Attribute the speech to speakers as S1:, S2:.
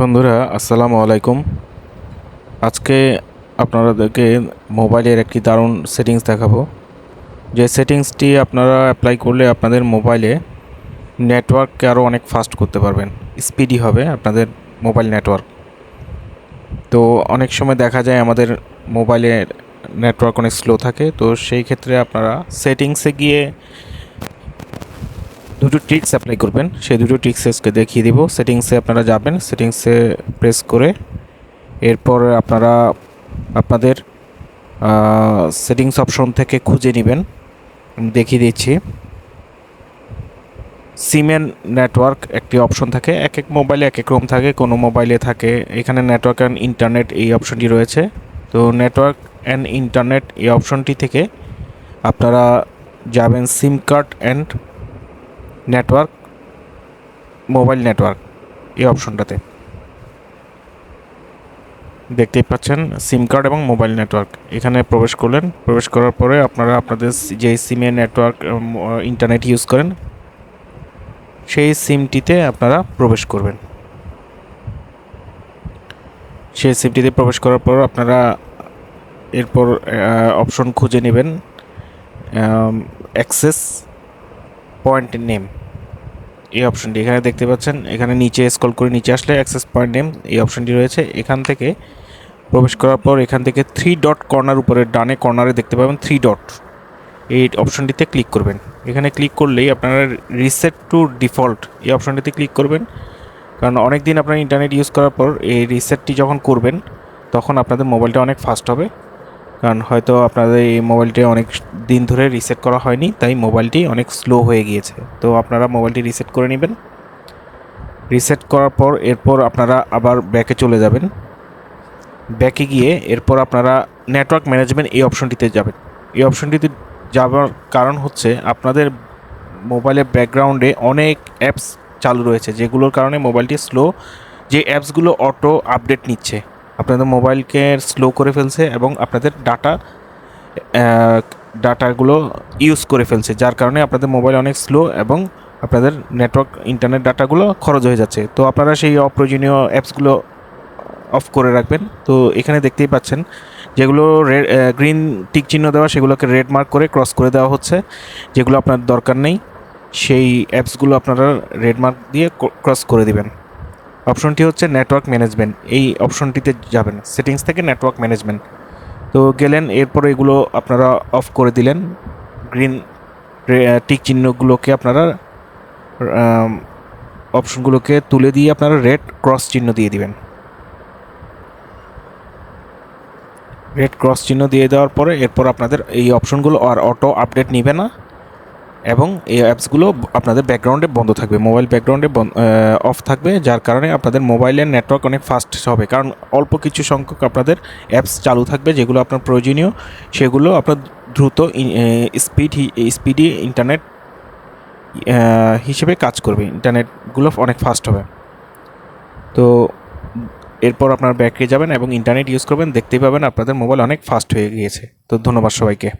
S1: বন্ধুরা আসসালামু আলাইকুম। আজকে আপনাদেরকে মোবাইলের একটি দারুণ সেটিংস দেখাবো, যে সেটিংসটি আপনারা অ্যাপ্লাই করলে আপনাদের মোবাইলে নেটওয়ার্ককে আরও অনেক ফাস্ট করতে পারবেন, স্পিডি হবে আপনাদের মোবাইল নেটওয়ার্ক। তো অনেক সময় দেখা যায় আমাদের মোবাইলের নেটওয়ার্ক অনেক স্লো থাকে, তো সেই ক্ষেত্রে আপনারা সেটিংসে গিয়ে দুটো ট্রিক্স অ্যাপ্লাই করবেন। সেই দুটো ট্রিক্স আজকে দেখিয়ে দিব। সেটিংসে আপনারা যাবেন, সেটিংসে প্রেস করে এরপর আপনারা আপনাদের সেটিংস অপশন থেকে খুঁজে নেবেন। আমি দেখিয়ে দিচ্ছি। সিমের নেটওয়ার্ক একটি অপশন থাকে, এক এক মোবাইলে এক এক রকম থাকে, কোনো মোবাইলে থাকে এখানে নেটওয়ার্ক অ্যান্ড ইন্টারনেট এই অপশনটি রয়েছে। তো নেটওয়ার্ক অ্যান্ড ইন্টারনেট এই অপশনটি থেকে আপনারা যাবেন সিম card and network, mobile network এই অপশনটাতে দেখতেই পাচ্ছেন সিম কার্ড এবং মোবাইল নেটওয়ার্ক। এখানে প্রবেশ করলেন, প্রবেশ করার পরে আপনারা আপনাদের যে সিমে নেটওয়ার্ক ইন্টারনেট ইউজ করেন সেই সিমটিতে আপনারা প্রবেশ করবেন। সেই সিমটিতে প্রবেশ করার পর আপনারা এরপর অপশন খুঁজে নেবেন অ্যাক্সেস পয়েন্ট নেম এই অপশনটি এখানে দেখতে পাচ্ছেন। এখানে নিচে স্ক্রল করে নিচে আসলে অ্যাক্সেস পয়েন্ট নেম এই অপশনটি রয়েছে। এখান থেকে প্রবেশ করার পর এখান থেকে 3 ডট কর্নার উপরে ডানে কর্নারে দেখতে পাবেন 3 ডট, এই অপশনটিতে ক্লিক করবেন। এখানে ক্লিক করলেই আপনারা রিসেট টু ডিফল্ট এই অপশনটিতে ক্লিক করবেন, কারণ অনেক দিন আপনারা ইন্টারনেট ইউজ করার পর এই রিসেটটি যখন করবেন তখন আপনাদের মোবাইলটা অনেক ফাস্ট হবে, কারণ হয়তো আপনাদের এই মোবাইলটি অনেক দিন ধরে রিসেট করা হয়নি, তাই মোবাইলটি অনেক স্লো হয়ে গিয়েছে। তো আপনারা মোবাইলটি রিসেট করে নেবেন। রিসেট করার পর এরপর আপনারা আবার ব্যাকে চলে যাবেন। ব্যাকে গিয়ে এরপর আপনারা নেটওয়ার্ক ম্যানেজমেন্ট এই অপশনটিতে যাবেন। এই অপশনটিতে যাওয়ার কারণ হচ্ছে আপনাদের মোবাইলের ব্যাকগ্রাউন্ডে অনেক অ্যাপস চালু রয়েছে, যেগুলোর কারণে মোবাইলটি স্লো, যে অ্যাপসগুলো অটো আপডেট নিচ্ছে আপনাদের মোবাইলকে স্লো করে ফেলছে এবং আপনাদের ডাটাগুলো ইউজ করে ফেলছে, যার কারণে আপনাদের মোবাইল অনেক স্লো এবং আপনাদের নেটওয়ার্ক ইন্টারনেট ডাটাগুলো খরচ হয়ে যাচ্ছে। তো আপনারা সেই অপ্রয়োজনীয় অ্যাপসগুলো অফ করে রাখবেন। তো এখানে দেখতেই পাচ্ছেন যেগুলো গ্রিন টিক চিহ্ন দেওয়া সেগুলোকে রেড মার্ক করে ক্রস করে দেওয়া হচ্ছে, যেগুলো আপনার দরকার নেই সেই অ্যাপসগুলো আপনারা রেড মার্ক দিয়ে ক্রস করে দিবেন। অপশনটি হচ্ছে নেটওয়ার্ক ম্যানেজমেন্ট, এই অপশনটিতে যাবেন সেটিংস থেকে নেটওয়ার্ক ম্যানেজমেন্ট। তো গেলেন, এরপর এগুলো আপনারা অফ করে দিলেন। গ্রিন টিক চিহ্নগুলোকে আপনারা অপশনগুলোকে তুলে দিয়ে আপনারা রেড ক্রস চিহ্ন দিয়ে দিবেন। রেড ক্রস চিহ্ন দিয়ে দেওয়ার পরে এরপর আপনাদের এই অপশনগুলো আর অটো আপডেট নেবে না এবং এই অ্যাপসগুলো আপনাদের ব্যাকগ্রাউন্ডে বন্ধ থাকবে, মোবাইল ব্যাকগ্রাউন্ডে অফ থাকবে, যার কারণে আপনাদের মোবাইলের নেটওয়ার্ক অনেক ফাস্ট হবে, কারণ অল্প কিছু সংখ্যক আপনাদের অ্যাপস চালু থাকবে যেগুলো আপনার প্রয়োজনীয়, সেগুলো আপনার দ্রুত স্পিডি ইন্টারনেট হিসেবে কাজ করবে, ইন্টারনেটগুলো অনেক ফাস্ট হবে। তো এরপর আপনার ব্যাকে যাবেন এবং ইন্টারনেট ইউজ করবেন, দেখতেই পাবেন আপনাদের মোবাইল অনেক ফাস্ট হয়ে গিয়েছে। তো ধন্যবাদ সবাইকে।